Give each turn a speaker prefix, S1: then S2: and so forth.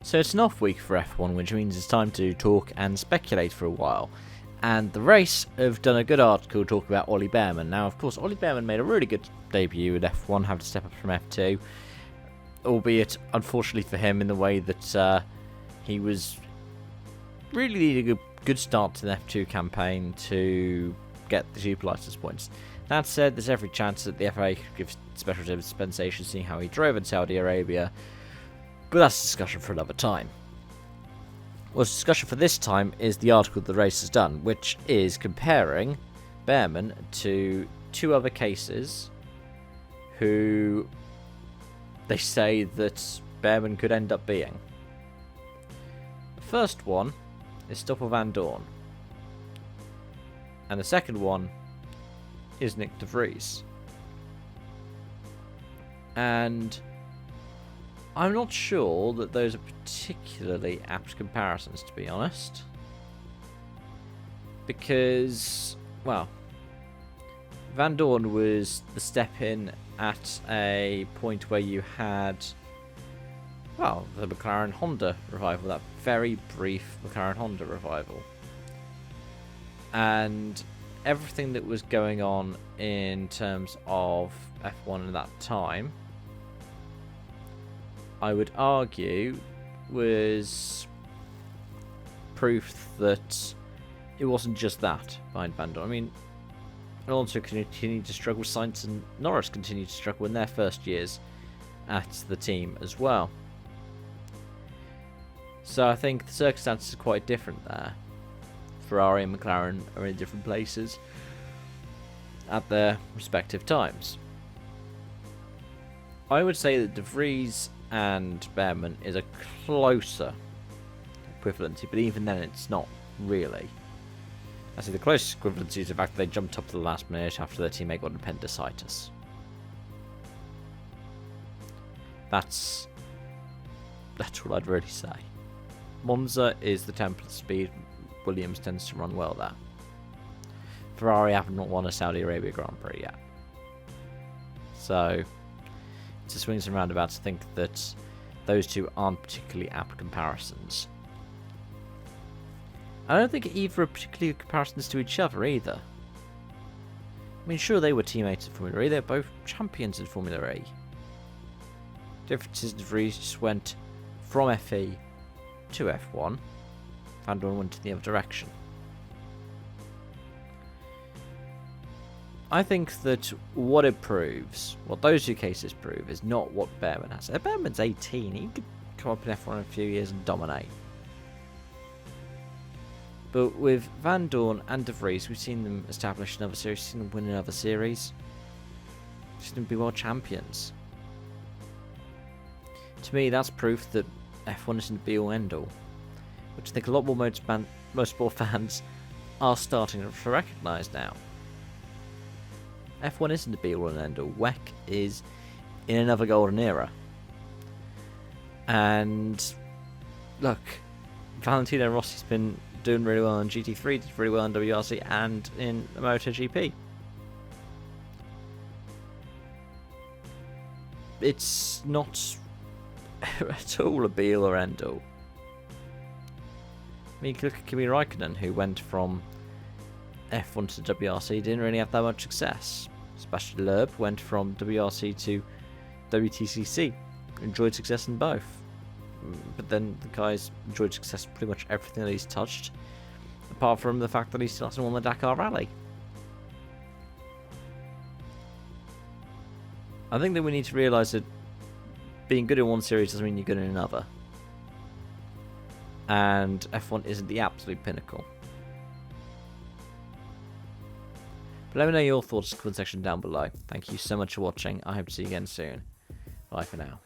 S1: So it's an off week for F1, which means it's time to talk and speculate for a while. And the race have done a good article talking about Ollie Bearman. Now, of course, Ollie Bearman made a really good debut at F1, having to step up from F2. Albeit, unfortunately for him, in the way that he was really needing a good start to the F2 campaign to get the super license points. That said, there's every chance that the FIA could give special dispensation, seeing how he drove in Saudi Arabia. But that's a discussion for another time. Well, the discussion for this time is the article the race has done, which is comparing Bearman to two other cases who they say that Bearman could end up being. The first one is Stoffel Van Dorn. And the second one is Nick de Vries. And I'm not sure that those are particularly apt comparisons, to be honest. Because, well, Van Dorn was the step in at a point where you had, well, the McLaren Honda revival, that very brief McLaren Honda revival. And everything that was going on in terms of F1 at that time, I would argue, was proof that it wasn't just that behind Van Dorn. I mean, Alonso continued to struggle, Sainz and Norris continued to struggle in their first years at the team as well. So I think the circumstances are quite different there. Ferrari and McLaren are in different places at their respective times. I would say that De Vries and Bearman is a closer equivalency, but even then it's not really. I say the closest equivalency is the fact that they jumped up to the last minute after their teammate got appendicitis. That's what I'd really say. Monza is the template speed. Williams tends to run well there. Ferrari haven't won a Saudi Arabia Grand Prix yet. So it's a swings and roundabouts to think that those two aren't particularly apt comparisons. I don't think either are particularly good comparisons to each other either. I mean, sure, they were teammates in Formula E, they're both champions in Formula E. Difference is De Vries just went from FE to F1, Van Dorn went in the other direction. I think that what it proves, what those two cases prove, is not what Bearman has. Bearman's 18, he could come up in F1 in a few years and dominate. But with Van Dorn and De Vries, we've seen them establish another series, we've seen them win another series. We've seen them be world champions. To me, that's proof that F1 isn't the be-all end-all, which I think a lot more motorsport fans are starting to recognise now. F1 isn't the be-all and end-all. WEC is in another golden era. And look, Valentino Rossi's been doing really well in GT3, did really well in WRC and in MotoGP. It's not at all a be-all or end-all. I mean, look at Kimi Räikkönen, who went from F1 to WRC, didn't really have that much success. Sebastian Loeb went from WRC to WTCC, enjoyed success in both. But then the guy's enjoyed success in pretty much everything that he's touched, apart from the fact that he still hasn't won the Dakar Rally. I think that we need to realise that being good in one series doesn't mean you're good in another. And F1 isn't the absolute pinnacle. But let me know your thoughts in the comment section down below. Thank you so much for watching. I hope to see you again soon. Bye for now.